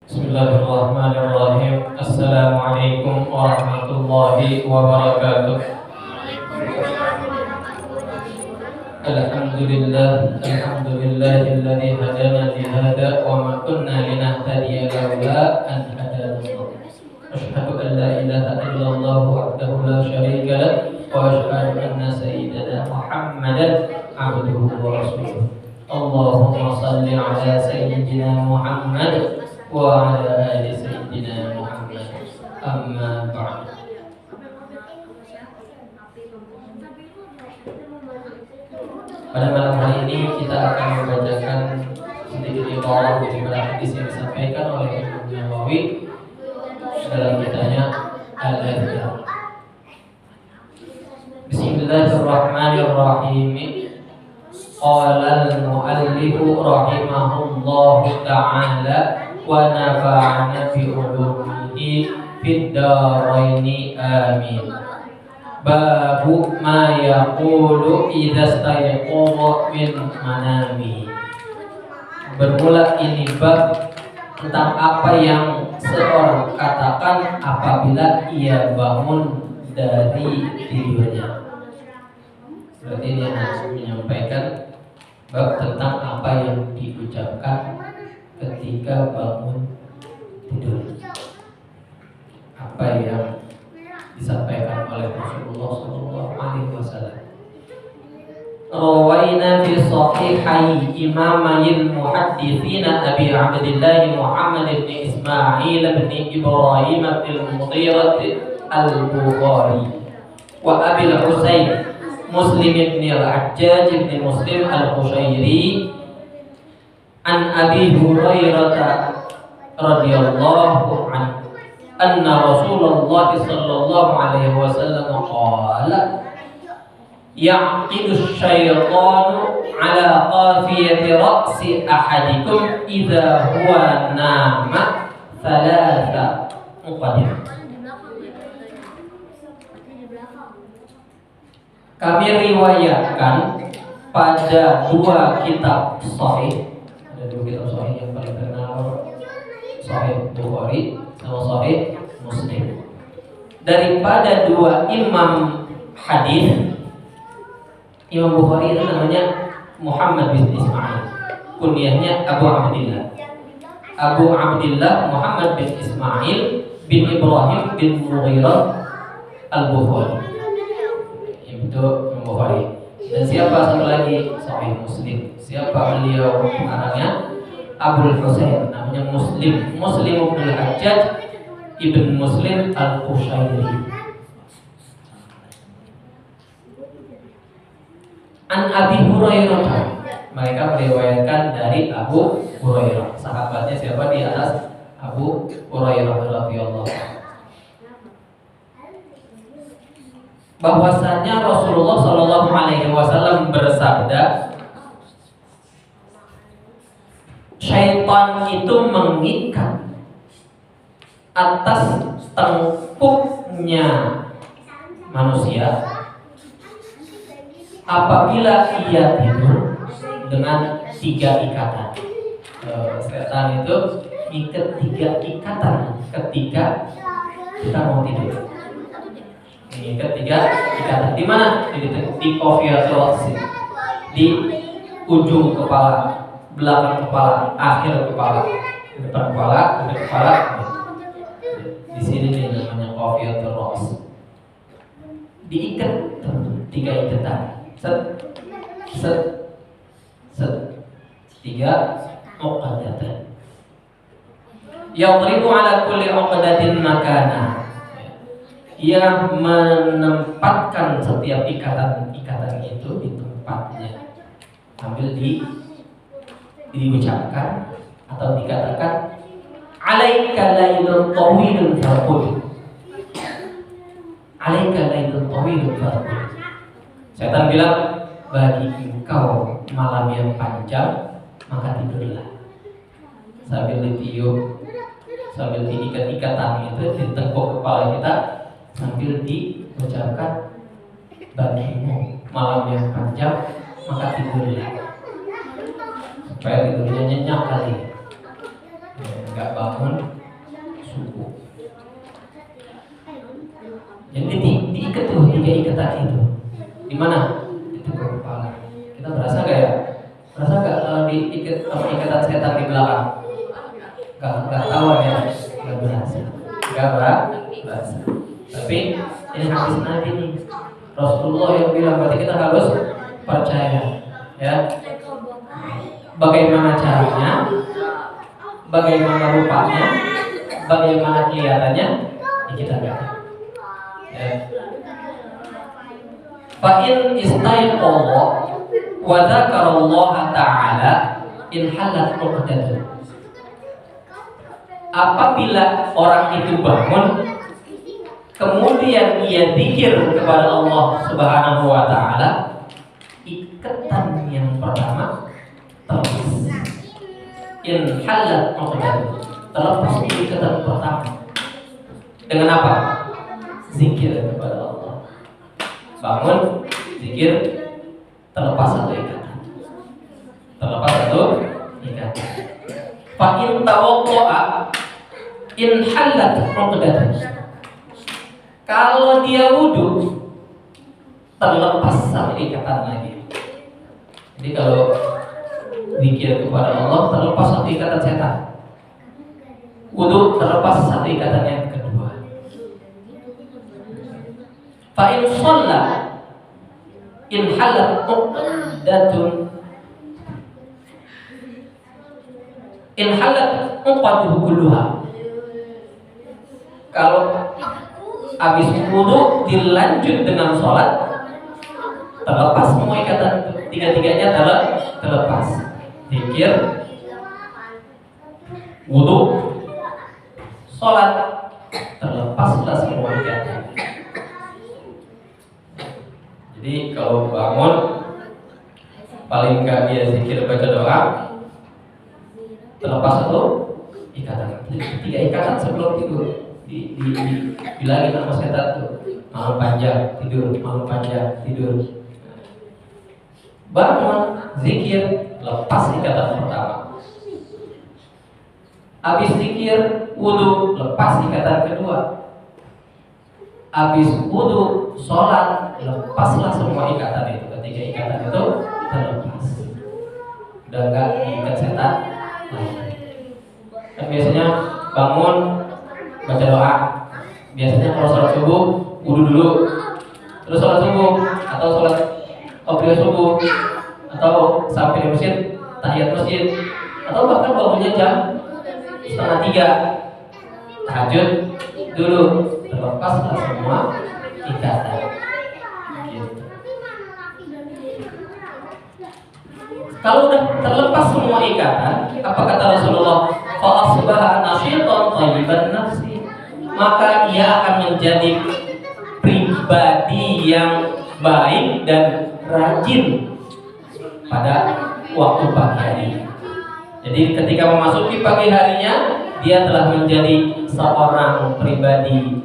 Bismillahirrahmanirrahim. Assalamualaikum warahmatullahi wabarakatuh. Alhamdulillahilladzi hadana li hadza wa ma kunna linahtadiya laula an hadana Allah. Asyhadu an la ilaha illallah wahdahu la syarika lah wa asyhadu anna sayyidana Muhammadan abduhu wa rasuluh. Allahumma shalli ala sayyidina Muhammad wa ala ali sayyidina Muhammad. Amma ba'd. Pada malam hari ini kita akan membacakan sedikit iqra'ah daripada hadis yang disampaikan oleh Imam Nawawi dalam kitabnya Al-Adhkar. Bismillahirrahmanirrahim. Qala al-mu'allif rahimahullahu ta'ala wa nafa'ana bi ulumihi fid dharaini amin. Babu ma yaqulu idza stayqadha min manami. Bermula ini bab tentang apa yang seorang katakan apabila ia bangun dari tidurnya. Berarti ini harus menyampaikan bab tentang apa yang diucapkan ketika bangun tidur. Apa yang disampaikan oleh Rasulullah SAW. Rawaina fi sahihai imamayil muhaddithin Abi Abdillah Muhammad bin Ismail bin Ibrahim bin Mughirah al-Bukhari wa Abi al-Husayn Muslim bin al-Hajjaj bin Muslim al-Qushairi an Abi Hurairah radhiyallahu anhu anna Rasulullah sallallahu alaihi wasallam qala yaqidu syaitanu ala qafiyati ra'si ahadikum idza huwa nama thalatha muqaddim. Kami riwayatkan pada dua kitab sahih. Ada dua kitab sahih yang paling terkenal, Sahih Bukhari sama Sahih Muslim. Daripada dua imam hadis, Imam Bukhari itu namanya Muhammad bin Ismail, kunyahnya Abu Abdillah. Abu Abdillah Muhammad bin Ismail bin Ibrahim bin Mughirah al-Bukhari. Itu Imam Bukhari. Dan siapa satu lagi? Sahih Muslim. Siapa beliau? Pengarangnya Abul Husain, namanya Muslim bin Hajjaj ibn Muslim al-Qushairi. An Abi Hurairah, mereka meriwayatkan dari Abu Hurairah. Sahabatnya siapa di atas Abu Hurairah radhiyallahu anhu? Bahwasanya Rasulullah Shallallahu Alaihi Wasallam bersabda, syaitan itu mengikat atas tengkuknya manusia apabila ia tidur dengan 3 ikatan. Setan itu ikat 3 ikatan ketika kita mau tidur. Mengikat 3 ikatan. Di mana? Di kofiatul ra'si, di ujung kepala, belakang kepala, akhir kepala, depan kepala, depan kepala. Di sini nih namanya qafiyatul ra's. Diikat 3 ikatan. Set 3 uqadatan. Yadribu ala kulli uqadatin makana. Ia menempatkan setiap ikatan itu di tempatnya. Sambil diucapkan atau dikatakan alaika lailun tawilun farqud. Alaika lailun tawilun farqud. Setan bilang, bagi engkau malam yang panjang, maka tidurlah. Sambil ditiup, sambil diikat-ikatan itu di tengkuk kepala kita, sambil diucapkan, bagimu malam yang panjang, maka tidurlah. Supaya tidurnya nyenyak kali. nggak bangun subuh. Jadi diikat tuh 3 ikatan itu. Di mana? Itu ke kepala. Kita berasa nggak ya? Berasa nggak kalau diikat sama ikatan setan di belakang? Nggak tahu ya? Nggak berasa. Nggak berasa. Tapi ini hadis Nabi nih. Rasulullah yang bilang, berarti kita harus percaya. Ya. Bagaimana caranya? Bagaimana rupanya? Bagaimana kelihatannya? Ya kita nggak tahu. Fa'in istayqadha wa dzakarallaha ta'ala in halat 'uqdatun. Apabila orang itu bangun kemudian ia zikir kepada Allah Subhanahu wa taala, ikatan yang pertama terlepas. In halat 'uqdatun. Terlepas ikatan pertama. Dengan apa? Zikir kepada Allah. Bangun, zikir, terlepas satu ikatan. Terlepas satu ikatan. Fa'in tawaddo'a in halat 'uqdatun. Kalau dia wudu, terlepas satu ikatan lagi. Jadi kalau zikir kepada Allah, terlepas satu ikatan setan. Wudu, terlepas satu ikatan yang kedua. Fa'in shalla in halat 'uqdatun in halat 'uqdatuhu kulluha. Kalau habis wudu dilanjut dengan sholat, terlepas semua ikatan tiga-tiganya terlepas. Zikir, wudu, sholat, terlepaslah semua ikatan. Jadi kalau bangun, paling enggak dia zikir baca doa, terlepas satu ikatan. 3 ikatan sebelum tidur. Bilangin sama setan tuh, malam panjang tidur, malam panjang tidur. Bangun, zikir, lepas ikatan pertama. Habis zikir, wudu, lepas ikatan kedua. Habis wudu, sholat, lepaslah semua ikatan itu. Ketiga ikatan itu terlepas. Udah enggak diikat setan lagi. Kan biasanya bangun baca doa. Biasanya kalau sholat subuh wudu dulu, terus sholat subuh atau sholat qobliyah subuh, atau sampai di masjid tahiyat masjid, atau bahkan bangunnya jam 2:30 tahajud dulu. Terlepaslah semua ikatan. Gitu. Kalau udah terlepas semua ikatan, apa kata Rasulullah? Fa asbaha nasyitan thayyiban nafsi. Maka ia akan menjadi pribadi yang baik dan rajin pada waktu pagi hari. Jadi ketika memasuki pagi harinya, dia telah menjadi seorang pribadi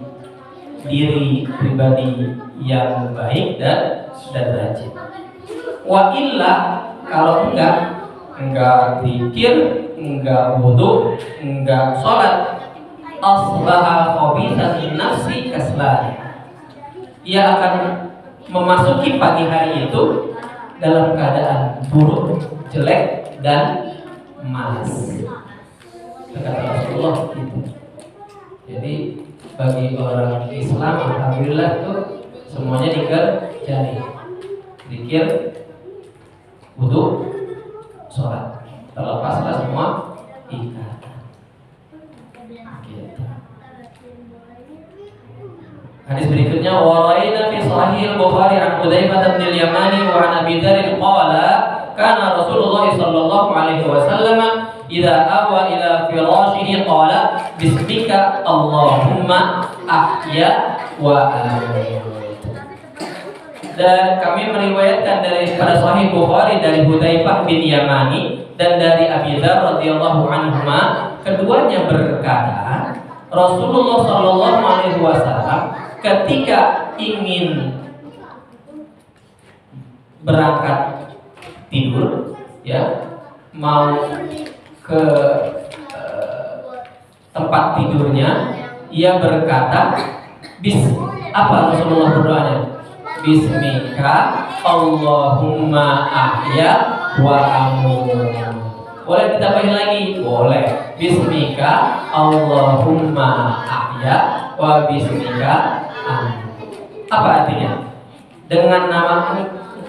yang baik dan rajin. Wa illa, kalau enggak zikir, enggak wudu, enggak sholat, asbaha khabithan nafsi kaslan. Ia akan memasuki pagi hari itu dalam keadaan buruk, jelek dan malas. Kata Rasulullah itu. Jadi bagi orang Islam, alhamdulillah tuh semuanya dikerjain. Zikir, wudu, sholat, terlepaslah semua ikatan. Gitu. Hadis berikutnya, waraina fi sahih al-Bukhari an Hudzaifah bin al-Yamani wa an Abi Dzar qala kana Rasulullah sallallahu alaihi wasallam idza awa ila firashihi qala bismika Allahumma ahya wa amut. Dan kami meriwayatkan pada Sahih Bukhari dari Hudzaifah bin Yamani dan dari Abi Dzar radhiyallahu anhuma, keduanya berkata, Rasulullah sallallahu alaihi wasallam ketika ingin berangkat tidur, ya, mau ke tempat tidurnya, ia berkata, apa Rasulullah berdoanya? Bismika Allahumma ahya wa amut. Boleh ditambahin lagi? Boleh. Bismika Allahumma ahya wa bismika amut. Apa artinya? Dengan nama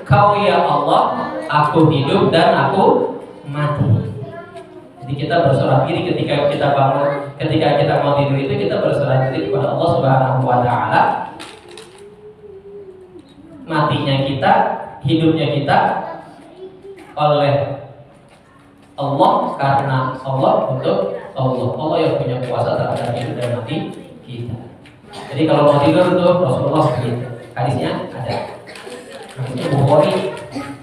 Engkau ya Allah, aku hidup dan aku mati. Jadi kita berserah diri ketika kita bangun, ketika kita mau tidur itu kita berserah diri kepada Allah Subhanahu wa taala. Matinya kita, hidupnya kita oleh Allah, karena Allah untuk Allah. Allah yang punya kuasa terhadap hidup dan mati kita. Jadi kalau mau tidur itu Rasulullah begitu. Hadisnya ada. Hadisnya Bukhari.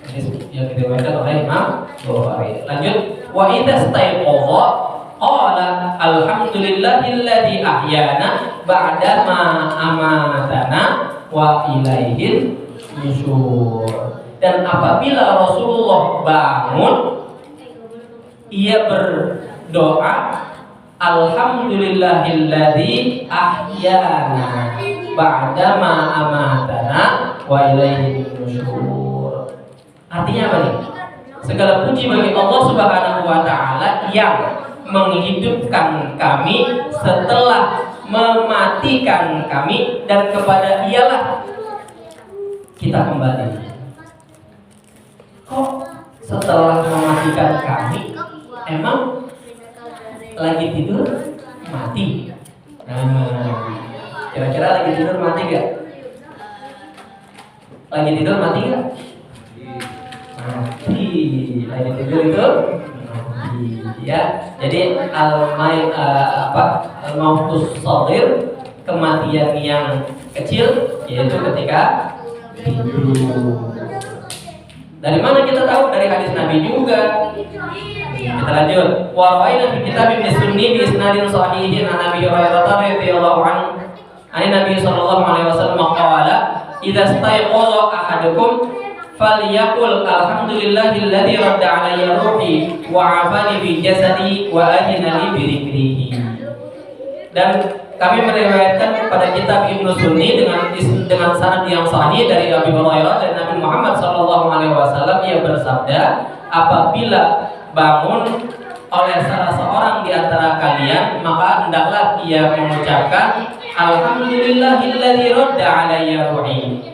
Hadis yang diriwayatkan oleh Imam Bukhari. Lanjut, wa idza staiqadha qala alhamdulillahilladzi ahyana ba'da ma amatana wa ilaihil nusyur. Dan apabila Rasulullah bangun, ia berdoa, alhamdulillahilladzi ahyana ba'da ma amatana wa ilaihin nusyur. Artinya apa nih? Segala puji bagi Allah Subhanahu wa taala yang menghidupkan kami setelah mematikan kami, dan kepada Ialah kita kembali. Kok setelah mematikan kami? Emang lagi tidur mati? Kira-kira lagi tidur mati gak? Lagi tidur mati gak? Mati. Lagi tidur itu mati. Ya, jadi al-mautus shaghir, kematian yang kecil, yaitu ketika tidur. Dari mana kita tahu? Dari hadis Nabi juga. Kita lanjut. Wa ra'ayna fi kitab Ibnu Sunni bi isnadin sahihin an Abi Hurairah radhiyallahu anhu. Ani Nabi sallallahu alaihi wasallam qala, "Idza stayqadha ahadukum falyaqul alhamdulillahilladzi radda 'alayya ruhi wa 'afani fi jasadi wa adina li bi dzikrihi." Dan kami meriwayatkan pada kitab Ibnu Sunni dengan sanad yang sahih dari Abi Hurairah dan Nabi Muhammad sallallahu alaihi wasallam, ia bersabda, apabila bangun oleh salah seorang di antara kalian, maka hendaklah ia mengucapkan alhamdulillahilladzi radda 'alayya ruhi.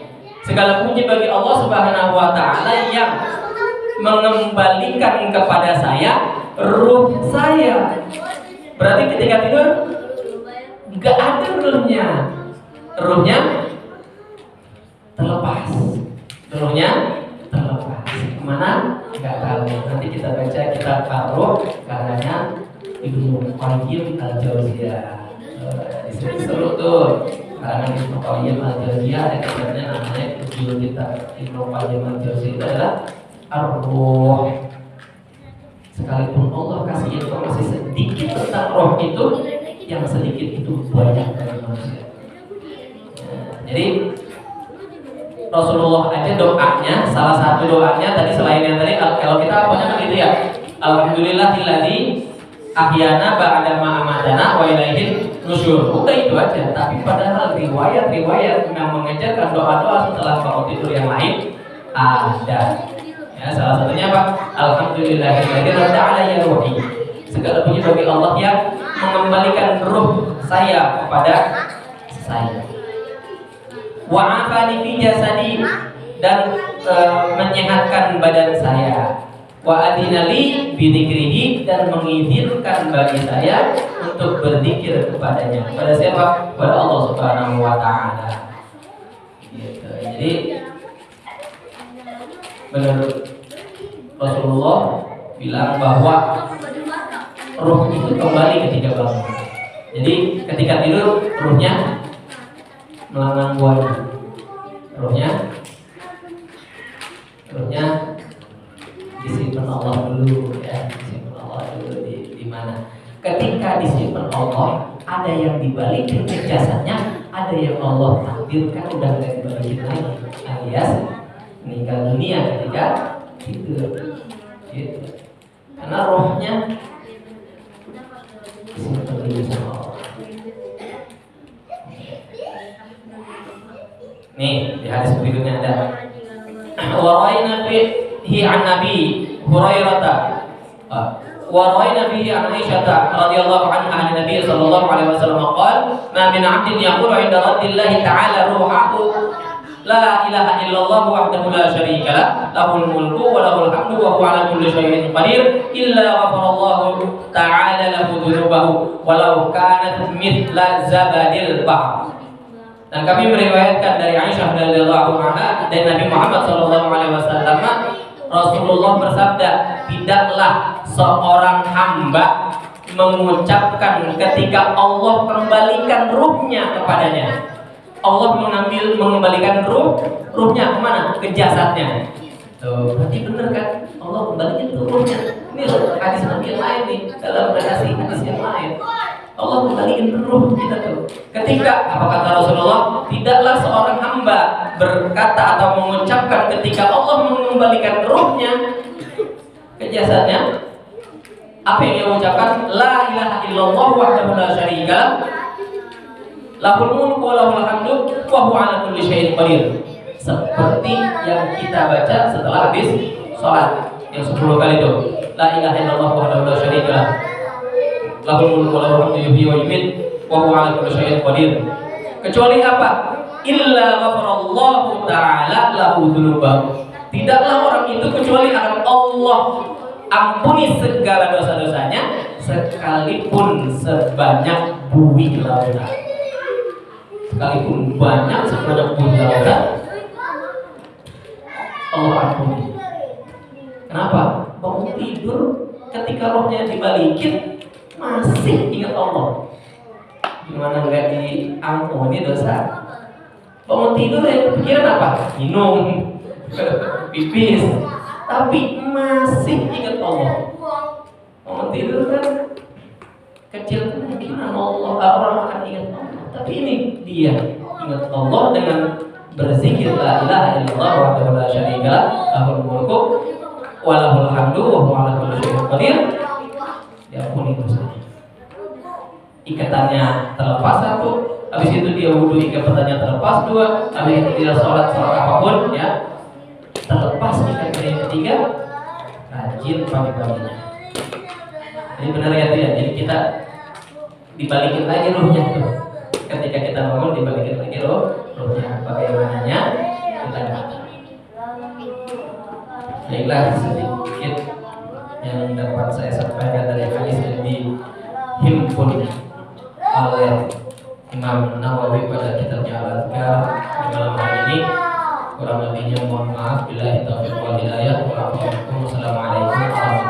Segala puji bagi Allah Subhanahu wa taala yang mengembalikan kepada saya ruh saya. Berarti ketika tidur gak ada ruhnya. Ruhnya terlepas. Ruhnya terlepas. Kemana? Gak tahu. Nanti kita baca kitab Ar-Ruh karangan Ibnu Qayyim Al-Jauziyah. Seru tuh. Karangan Ibnu Qayyim Al-Jauziyah, ada kitabnya namanya judul kitab Ibnu Qayyim Al-Jauziyah itu adalah Ar-Ruh. Sekalipun Allah kasih informasi sedikit tentang roh itu, yang sedikit itu banyak dari manusia. Jadi Rasulullah aja doanya, salah satu doanya tadi selain yang tadi, kalau kita apanya kan gitu ya, alhamdulillahilladzi ahyana ba'da ma amatana wa ilaihin nusyur. Udah itu aja. Tapi padahal riwayat-riwayat yang mengajarkan doa-doa setelah bangun tidur yang lain ada. Ya, salah satunya apa? Alhamdulillahilladzi radda 'alayya ruhi. Segala puji bagi Allah yang mengembalikan ruh saya kepada saya. Wa 'afani fi jasadi, dan menyehatkan badan saya. Wa adinali bi dzikrihi, dan mengizinkan bagi saya untuk berzikir kepadanya. Pada siapa? Pada Allah Subhanahu wa taala. Gitu. Jadi menurut Rasulullah bilang bahwa ruh itu kembali ketika bangun. Jadi ketika tidur ruhnya melanglang buana. Ruhnya disimpan Allah dulu, ya, disimpan Allah dulu di mana? Ketika disimpan Allah, ada yang dibalikin ke jasadnya, ada yang Allah takdirkan udah nggak dibalikin lagi, alias meninggal dunia ketika tidur. Gitu. Karena rohnya disimpan dulu sama Nih, di hadis berikutnya ada wa ra'ayna fihi an Nabi Hurairah wa ra'ayna fihi an Aisyah radhiyallahu anha an Nabi sallallahu alaihi wasallam qala ma min 'abdin yaqulu 'inda rabbillahi ta'ala ruhuhu la ilaha illallah wahdahu la syarika lah lahul mulku wa lahul hamdu wa huwa 'ala kulli syai'in qadir illa ghafarallahu ta'ala lahu dhunubahu walau kanat mithla zabadil bahr. Dan kami meriwayatkan dari Aisyah radhiyallahu anha dan Nabi Muhammad sallallahu alaihi wasallam Rasulullah bersabda, tidaklah seorang hamba mengucapkan ketika Allah kembalikan ruhnya kepadanya. Allah mengembalikan ruhnya kemana? Ke jasadnya. Tuh, berarti benar kan? Allah kembalikan ruhnya. Ini hadis Nabi yang lain nih, dalam redaksi hadis yang lain. Allah kembalikan ruh kita tuh. Ketika apa kata Rasulullah? Tidaklah seorang hamba berkata atau mengucapkan ketika Allah mengembalikan ruhnya ke jasadnya. Apa yang dia ucapkan? La ilaha illallah wahdahu la syarika lahul mulku wa lahul hamdu wa huwa 'ala kulli syai'in qadir. Seperti yang kita baca setelah habis sholat yang 10 kali itu. La ilaha illallah wahdahu la syarika lah. Lahul mulku wa lahul hamdu yuhyi wa yumiit wa huwa 'ala kulli syai'in qadir. Kecuali apa? Illa ghafarallahu ta'ala lahu dzunubahu. Tidaklah orang itu kecuali akan Allah ampuni segala dosa-dosanya sekalipun sebanyak buih lautan. Sekalipun banyak sebanyak buih lautan Allah ampuni. Kenapa? Bangun tidur ketika rohnya dibalikin masih ingat Allah. Gimana nggak diampuni dosa? Bangun tidur ya pikiran apa? Minum, pipis, tapi masih ingat Allah. Bangun tidur kan kecil kemungkinan orang akan ingat Allah. Tapi ini dia ingat Allah dengan berzikir la ilaha illallah wahdahu la syarika lah lahul mulku wa lahul hamdu wa huwa 'ala kulli syai'in qadir. Diampuni dosanya. Ikatannya terlepas satu, habis itu dia wudu ikatannya terlepas dua, habis itu dia sholat apapun ya terlepas ikatan yang ketiga, rajin pagi-paginya. Jadi benar ya tuh ya. Jadi kita dibalikin lagi ruhnya tuh. Ketika kita bangun dibalikin lagi ruhnya. Bagaimananya kita baca. Baiklah sedikit yang dapat saya sampaikan dari hadis yang dihimpun oleh Imam Nawawi pada kitabnya Al-Azkar di malam hari ini. Kurang lebihnya mohon maaf. Billahi taufiq wal hidayah. Wassalamualaikum warahmatullahi wabarakatuh.